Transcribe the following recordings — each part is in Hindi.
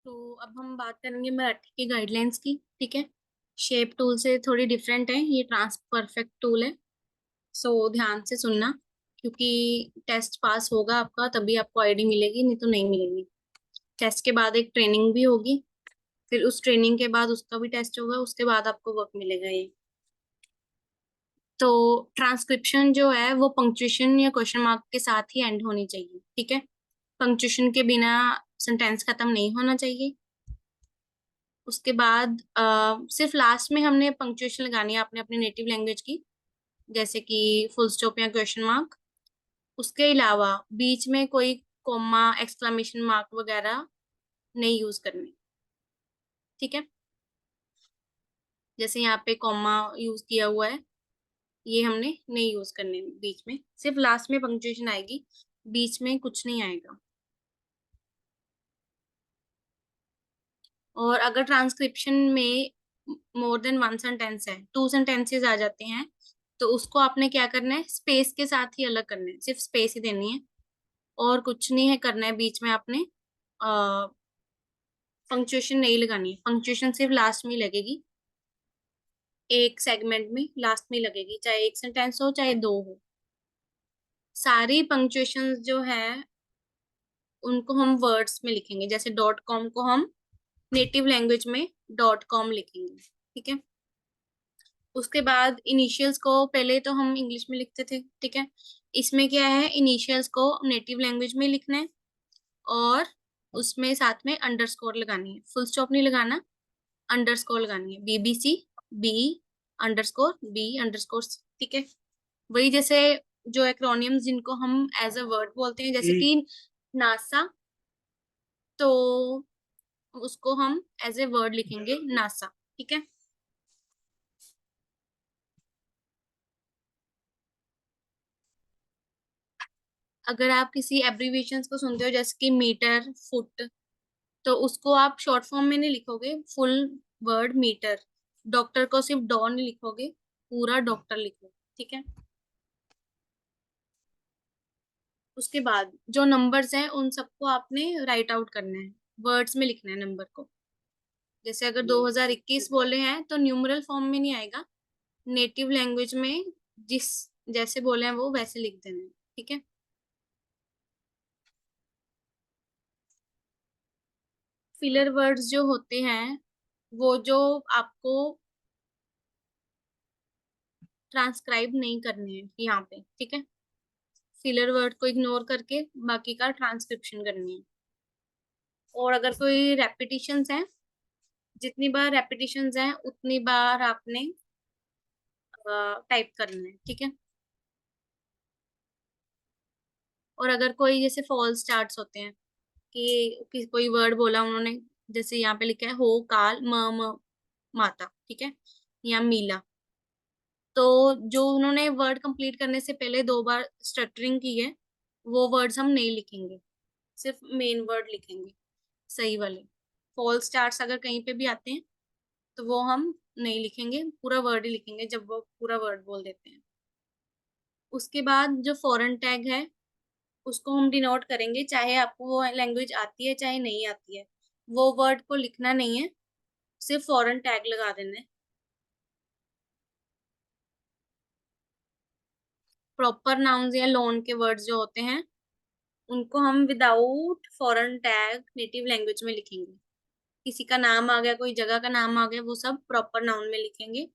तो अब हम बात करेंगे मराठी की गाइडलाइंस की। ठीक है। शेप टूल से थोड़ी डिफरेंट है, ये ट्रांस परफेक्ट टूल है। सो ध्यान से सुनना, क्योंकि टेस्ट पास होगा आपका तभी आपको आईडी मिलेगी, नहीं तो नहीं मिलेगी। टेस्ट के बाद एक ट्रेनिंग भी होगी, फिर उस ट्रेनिंग के बाद उसका भी टेस्ट होगा, उसके बाद आपको वर्क मिलेगा ये। तो ट्रांसक्रिप्शन जो है वो पंक्चुएशन या क्वेश्चन मार्क के साथ ही एंड होनी चाहिए। ठीक है। पंक्चुएशन के बिना सेंटेंस खत्म नहीं होना चाहिए। उसके बाद सिर्फ लास्ट में हमने पंक्चुएशन लगानी है आपने अपनी नेटिव लैंग्वेज की, जैसे कि फुल स्टॉप या क्वेश्चन मार्क। उसके अलावा बीच में कोई कॉमा एक्सक्लेमेशन मार्क वगैरह नहीं यूज करने। ठीक है। जैसे यहाँ पे कॉमा यूज किया हुआ है, ये हमने नहीं यूज करने बीच में, सिर्फ लास्ट में पंक्चुएशन आएगी, बीच में कुछ नहीं आएगा। और अगर ट्रांसक्रिप्शन में मोर देन वन सेंटेंस है, टू सेंटेंसेस आ जाते हैं, तो उसको आपने क्या करना है, स्पेस के साथ ही अलग करना है, सिर्फ स्पेस ही देनी है और कुछ नहीं है करना है बीच में आपने। पंक्चुएशन नहीं लगानी है, पंक्चुएशन सिर्फ लास्ट में ही लगेगी, एक सेगमेंट में लास्ट में ही लगेगी, चाहे एक सेंटेंस हो चाहे दो हो। सारी पंक्चुएशन जो है उनको हम वर्ड्स में लिखेंगे, जैसे डॉट कॉम को हम नेटिव लैंग्वेज में डॉट कॉम लिखेंगे। ठीक है। उसके बाद इनिशियल्स को पहले तो हम इंग्लिश में लिखते थे। ठीक है। इसमें क्या है, इनिशियल्स को नेटिव लैंग्वेज में लिखना है और उसमें साथ में अंडरस्कोर लगानी है, फुल स्टॉप नहीं लगाना, अंडरस्कोर लगानी है, BBC, B underscore, B underscore. ठीक है। वही जैसे जो एक्रोनियम्स जिनको हम एज अ वर्ड बोलते हैं, जैसे कि नासा, तो उसको हम एज ए वर्ड लिखेंगे नासा। ठीक है। अगर आप किसी एब्रीविएशंस को सुनते हो, जैसे कि मीटर, फुट, तो उसको आप शॉर्ट फॉर्म में नहीं लिखोगे, फुल वर्ड मीटर। डॉक्टर को सिर्फ डॉ नहीं लिखोगे, पूरा डॉक्टर लिखो। ठीक है। उसके बाद जो नंबर्स हैं उन सबको आपने राइट आउट करना है, वर्ड्स में लिखना है नंबर को। जैसे अगर 2021 बोले हैं तो न्यूमरल फॉर्म में नहीं आएगा, नेटिव लैंग्वेज में जिस जैसे बोले हैं वो वैसे लिख देना है। ठीक है। फिलर वर्ड्स जो होते हैं, वो जो आपको ट्रांसक्राइब नहीं करने हैं यहाँ पे। ठीक है। फिलर वर्ड को इग्नोर करके बाकी का ट्रांसक्रिप्शन करनी है। और अगर कोई रेपिटिशंस हैं, जितनी बार रेपिटिशंस हैं उतनी बार आपने टाइप करना है। ठीक है। और अगर कोई जैसे फॉल्स स्टार्ट्स होते हैं कि कोई वर्ड बोला उन्होंने, जैसे यहाँ पे लिखा है हो काल माता। ठीक है। या मीला, तो जो उन्होंने वर्ड कंप्लीट करने से पहले दो बार स्टटरिंग की है, वो वर्ड्स हम नहीं लिखेंगे, सिर्फ मेन वर्ड लिखेंगे सही वाले। फॉल्स स्टार्ट्स अगर कहीं पे भी आते हैं तो वो हम नहीं लिखेंगे, पूरा वर्ड ही लिखेंगे जब वो पूरा वर्ड बोल देते हैं। उसके बाद जो फॉरेन टैग है उसको हम डिनोट करेंगे, चाहे आपको वो लैंग्वेज आती है चाहे नहीं आती है, वो वर्ड को लिखना नहीं है, सिर्फ फॉरेन टैग लगा देना है। प्रॉपर नाउन्स या लोन के वर्ड्स जो होते हैं उनको हम without foreign tag native language में लिखेंगे। किसी का नाम आ गया, कोई जगह का नाम आ गया, वो सब प्रॉपर नाउन में लिखेंगे।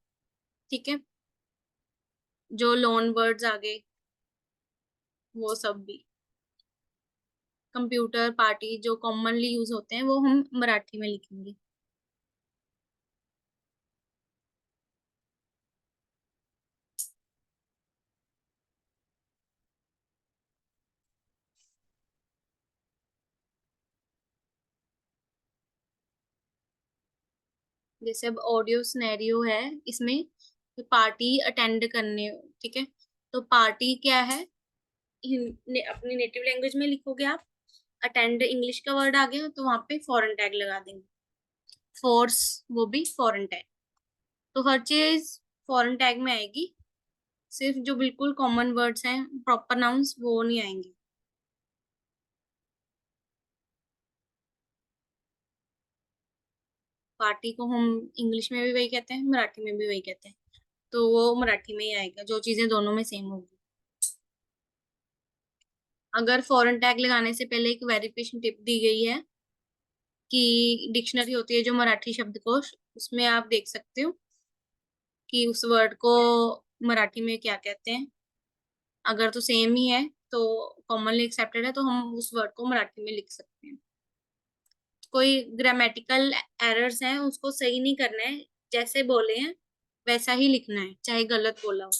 ठीक है। जो लोन वर्ड्स आ गए वो सब भी, कंप्यूटर, पार्टी, जो कॉमनली यूज होते हैं वो हम मराठी में लिखेंगे। जैसे अब ऑडियो सिनेरियो है, इसमें पार्टी अटेंड करने। ठीक है। तो पार्टी क्या है, अपनी नेटिव लैंग्वेज में लिखोगे आप, अटेंड इंग्लिश का वर्ड आ गया तो वहां पे फॉरेन टैग लगा देंगे, फोर्स वो भी फॉरेन टैग। तो हर चीज फॉरेन टैग में आएगी, सिर्फ जो बिल्कुल कॉमन वर्ड्स हैं प्रॉपर नाउन्स वो नहीं आएंगे। पार्टी को हम इंग्लिश में भी वही कहते हैं, मराठी में भी वही कहते हैं, तो वो मराठी में ही आएगा, जो चीजें दोनों में सेम होगी। अगर फॉरेन टैग लगाने से पहले एक वेरिफिकेशन टिप दी गई है कि डिक्शनरी होती है जो मराठी शब्दकोश, उसमें आप देख सकते हो कि उस वर्ड को मराठी में क्या कहते हैं। अगर तो सेम ही है तो कॉमनली एक्सेप्टेड है, तो हम उस वर्ड को मराठी में लिख सकते हैं। कोई ग्रामेटिकल एरर्स हैं उसको सही नहीं करना है, जैसे बोले हैं वैसा ही लिखना है, चाहे गलत बोला हो,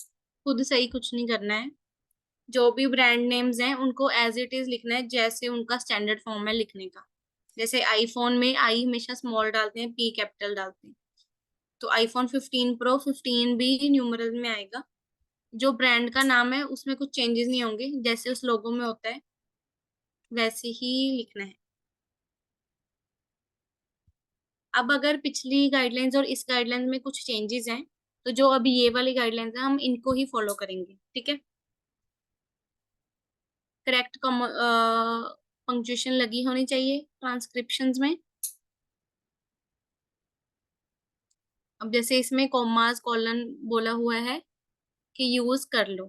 खुद सही कुछ नहीं करना है। जो भी ब्रांड नेम्स हैं उनको एज इट इज लिखना है, जैसे उनका स्टैंडर्ड फॉर्म है लिखने का। जैसे आईफोन में आई हमेशा स्मॉल डालते हैं, पी कैपिटल डालते हैं, तो आईफोन 15 प्रो 15 भी न्यूमरल में आएगा। जो ब्रांड का नाम है उसमें कुछ चेंजेस नहीं होंगे, जैसे उस लोगो में होता है वैसे ही लिखना है। अब अगर पिछली गाइडलाइंस और इस गाइडलाइंस में कुछ चेंजेस हैं, तो जो अभी ये वाली गाइडलाइंस है हम इनको ही फॉलो करेंगे, ठीक है। करेक्ट पंक्चुएशन लगी होनी चाहिए ट्रांसक्रिप्शंस में। अब जैसे इसमें कॉमास कॉलन बोला हुआ है कि यूज कर लो,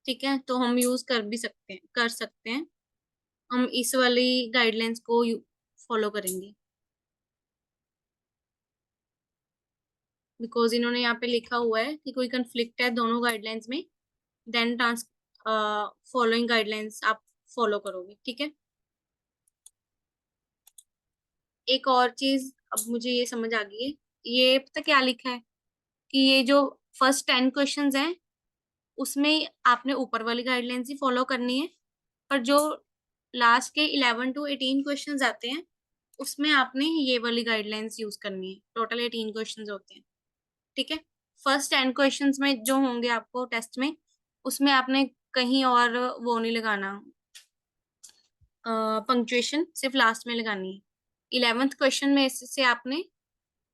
ठीक है, तो हम यूज कर भी सकते हैं, कर सकते हैं। हम इस वाली गाइडलाइंस को फॉलो करेंगे, बिकॉज इन्होंने यहाँ पे लिखा हुआ है कि कोई कंफ्लिक्ट है दोनों गाइडलाइंस में, देन ट्रांस फॉलोइंग गाइडलाइंस आप फॉलो करोगे, ठीक है। एक और चीज अब मुझे ये समझ आ गई है, ये पता क्या लिखा है कि ये जो फर्स्ट 10 क्वेश्चंस हैं उसमें आपने ऊपर वाली गाइडलाइंस ही फॉलो करनी है, पर जो लास्ट के 11 to 18 क्वेश्चंस आते हैं उसमें आपने ये वाली गाइडलाइंस यूज करनी है। टोटल 18 क्वेश्चंस होते हैं, ठीक है। फर्स्ट 10 क्वेश्चंस में जो होंगे आपको टेस्ट में, उसमें आपने कहीं और वो नहीं लगाना, पंक्चुएशन सिर्फ लास्ट में लगानी है। 11th क्वेश्चन में इससे आपने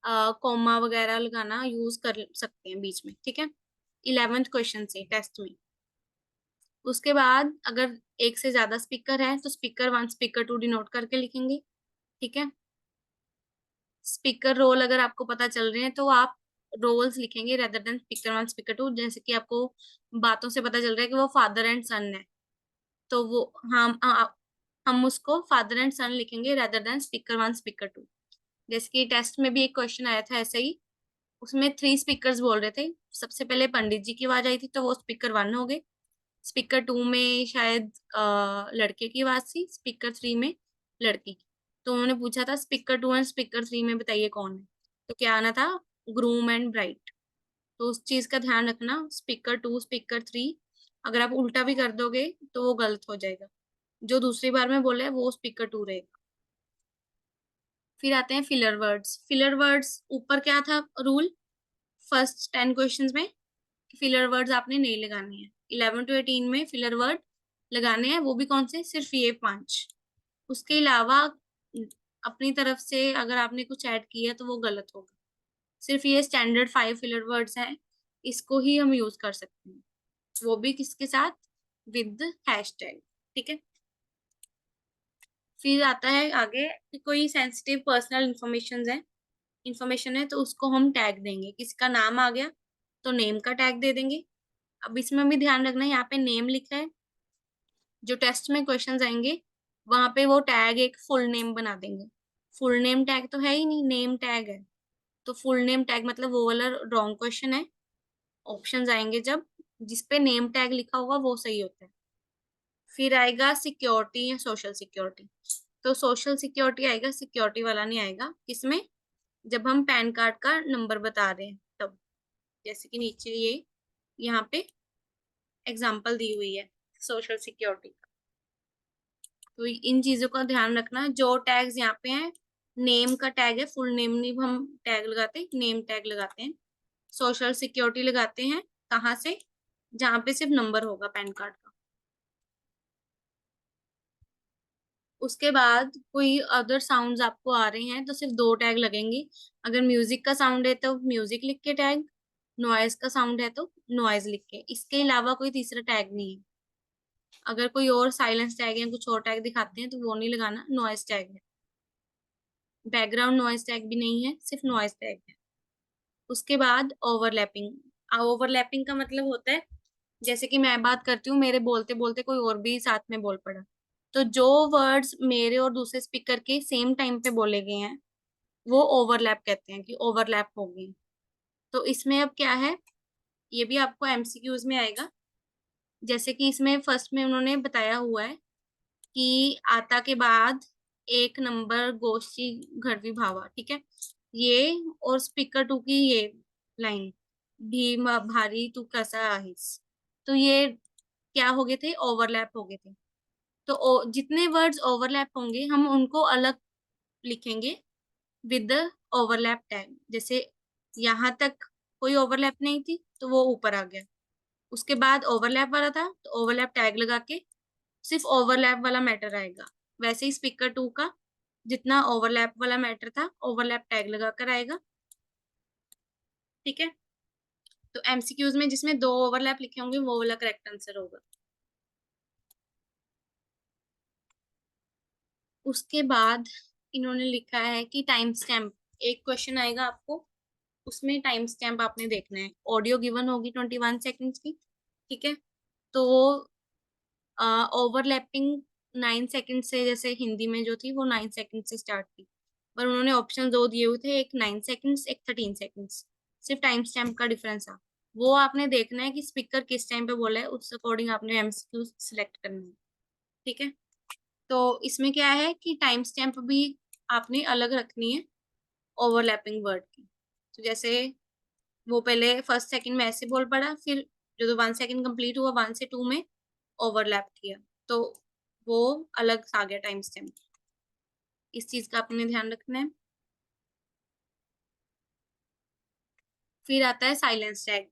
कॉमा वगैरह लगाना यूज कर सकते हैं बीच में, ठीक है, 11th क्वेश्चन से टेस्ट में। उसके बाद अगर एक से ज्यादा स्पीकर है तो स्पीकर 1 स्पीकर 2 डिनोट करके लिखेंगे, ठीक है। स्पीकर रोल अगर आपको पता चल रहे हैं तो आप रोल्स लिखेंगे रेदर देन स्पीकर 1 स्पीकर 2। जैसे कि आपको बातों से पता चल रहा है कि वो फादर एंड सन है, तो वो हम उसको फादर एंड सन लिखेंगे रेदर देन स्पीकर 1 स्पीकर 2। जैसे कि टेस्ट में भी एक क्वेश्चन आया था ऐसे ही, उसमें 3 स्पीकर्स बोल रहे थे। सबसे पहले पंडित जी की आवाज आई थी तो वो स्पीकर 1 हो गए, स्पीकर 2 में शायद लड़के की आवाज थी, स्पीकर 3 में लड़की की। तो उन्होंने पूछा था स्पीकर 2 एंड स्पीकर 3 में बताइए कौन है, तो क्या आना था, ग्रूम एंड ब्राइड। तो उस चीज का ध्यान रखना, स्पीकर 2 स्पीकर 3 अगर आप उल्टा भी कर दोगे तो वो गलत हो जाएगा, जो दूसरी बार में बोला है वो स्पीकर 2 रहेगा। फिर आते हैं फिलर वर्ड्स। फिलर वर्ड्स ऊपर क्या था रूल, फर्स्ट 10 क्वेश्चंस में फिलर वर्ड्स आपने नहीं लगाने हैं, 11 to 18 में फिलर वर्ड लगाने हैं, वो भी कौन से, सिर्फ ये 5। उसके अलावा अपनी तरफ से अगर आपने कुछ ऐड किया तो वो गलत होगा। सिर्फ ये स्टैंडर्ड 5 फिलर वर्ड्स हैं, इसको ही हम यूज कर सकते हैं, वो भी किसके साथ, विद हैशटैग, ठीक है। फिर आता है आगे कि कोई सेंसिटिव पर्सनल इंफॉर्मेशन है तो उसको हम टैग देंगे। किसका नाम आ गया तो नेम का टैग दे देंगे। अब इसमें भी ध्यान रखना है, यहाँ पे नेम लिखा है, जो टेस्ट में क्वेश्चंस आएंगे वहां पे वो टैग एक फुल नेम बना देंगे। फुल नेम टैग तो है ही नहीं, नेम टैग है, तो फुल नेम टैग मतलब वो वाला रॉन्ग क्वेश्चन है। ऑप्शंस आएंगे जब जिसपे नेम टैग लिखा होगा वो सही होता है। फिर आएगा सिक्योरिटी या सोशल सिक्योरिटी, तो सोशल सिक्योरिटी आएगा, सिक्योरिटी वाला नहीं आएगा। किसमें, जब हम पैन कार्ड का नंबर बता रहे हैं तब, जैसे कि नीचे ये यहाँ पे एग्जाम्पल दी हुई है सोशल सिक्योरिटी। तो इन चीजों का ध्यान रखना, जो टैग्स यहाँ पे हैं, नेम का टैग है, फुल नेम नहीं हम टैग लगाते, नेम टैग लगाते हैं। सोशल सिक्योरिटी लगाते हैं कहाँ से, जहाँ पे सिर्फ नंबर होगा पैन कार्ड का। उसके बाद कोई अदर साउंड्स आपको आ रहे हैं तो सिर्फ 2 टैग लगेंगे। अगर म्यूजिक का साउंड है तो म्यूजिक लिख के टैग, नॉइज का साउंड है तो नॉइज लिख के, इसके अलावा कोई तीसरा टैग नहीं है। अगर कोई और साइलेंस टैग या कुछ और टैग दिखाते हैं तो वो नहीं लगाना, नॉइज टैग है। बैकग्राउंड नॉइज टैग भी नहीं है, सिर्फ नॉइज टैग है। उसके बाद ओवरलैपिंग। ओवरलैपिंग का मतलब होता है जैसे कि मैं बात करती हूँ, मेरे बोलते बोलते कोई और भी साथ में बोल पड़ा, तो जो वर्ड्स मेरे और दूसरे स्पीकर के सेम टाइम पे बोले गए हैं वो ओवरलैप कहते हैं, कि ओवरलैप हो गई। तो इसमें अब क्या है, ये भी आपको एमसीक्यूज में आएगा। जैसे कि इसमें फर्स्ट में उन्होंने बताया हुआ है कि आता के बाद एक नंबर गोष्ठी घरवी भावा, ठीक है, ये और स्पीकर टू की ये लाइन, भीम भारी तू कैसा आहिस, तो ये क्या हो गए थे, ओवरलैप हो गए थे। तो जितने वर्ड्स ओवरलैप होंगे हम उनको अलग लिखेंगे विद द ओवरलैप टैग। जैसे यहाँ तक कोई ओवरलैप नहीं थी तो वो ऊपर आ गया, उसके बाद ओवरलैप वाला था तो ओवरलैप टैग लगा के सिर्फ ओवरलैप वाला मैटर आएगा। वैसे ही स्पीकर टू का जितना ओवरलैप वाला मैटर था ओवरलैप टैग लगा कर आएगा, ठीक है। तो एमसीक्यूज में जिसमें 2 ओवरलैप लिखे होंगे वो वाला करेक्ट आंसर होगा। उसके बाद इन्होंने लिखा है कि टाइम स्टैम्प, एक क्वेश्चन आएगा आपको, उसमें टाइम स्टैम्प आपने देखना है। ऑडियो गिवन होगी 21 सेकेंड्स की, ठीक है। तो ओवरलैपिंग 9 सेकंड से, जैसे हिंदी में जो थी वो 9 सेकंड से स्टार्ट थी, पर उन्होंने ऑप्शन दो दिए हुए थे, एक 9 सेकंड्स एक 13 सेकंड्स, सिर्फ टाइम स्टैम्प का डिफरेंस था। वो आपने देखना है कि स्पीकर किस टाइम पे बोला है, उस अकॉर्डिंग आपने एमसीक्यू सिलेक्ट करना है, ठीक है। तो इसमें क्या है कि टाइम स्टैम्प भी आपने अलग रखनी है ओवरलैपिंग वर्ड की। तो जैसे वो पहले फर्स्ट सेकंड में ऐसे बोल पड़ा, फिर जो 1 सेकंड कंप्लीट हुआ 1 से 2 में ओवरलैप किया, तो वो अलग आ गया टाइम स्टैम्प। इस चीज का आपने ध्यान रखना है। फिर आता है साइलेंस टैग।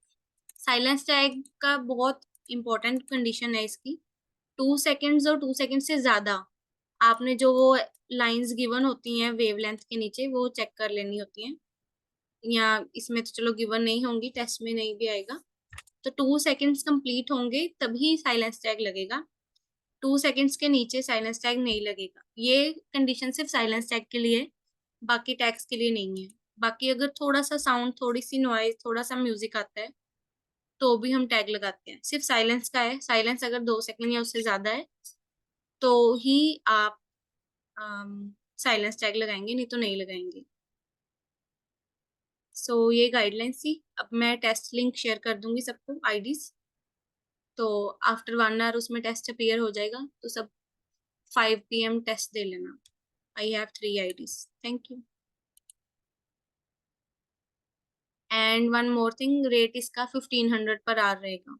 साइलेंस टैग का बहुत इंपॉर्टेंट कंडीशन है इसकी, 2 सेकेंड्स और 2 सेकेंड से ज्यादा आपने जो वो लाइंस गिवन होती हैं वेवलेंथ के नीचे वो चेक कर लेनी होती हैं। या इसमें तो चलो गिवन नहीं होंगी, टेस्ट में नहीं भी आएगा। तो 2 सेकेंड्स कंप्लीट होंगे तभी साइलेंस टैग लगेगा, 2 सेकेंड्स के नीचे साइलेंस टैग नहीं लगेगा। ये कंडीशन सिर्फ साइलेंस टैग के लिए है, बाकी टैग्स के लिए नहीं है। बाकी अगर थोड़ा सा साउंड, थोड़ी सी नॉइज, थोड़ा सा म्यूजिक आता है तो भी हम टैग लगाते हैं। सिर्फ साइलेंस का है, साइलेंस अगर 2 सेकेंड या उससे ज्यादा है तो ही आप साइलेंस टैग लगाएंगे, नहीं तो नहीं लगाएंगे। सो ये गाइडलाइंस थी। अब मैं टेस्ट लिंक शेयर कर दूंगी सबको, आईडीज। तो आफ्टर 1 आवर उसमें टेस्ट अपीयर हो जाएगा, तो सब 5 PM टेस्ट दे लेना। I have 3 IDs। Thank you. And one more thing, rate इसका 1500 पर आवर रहेगा।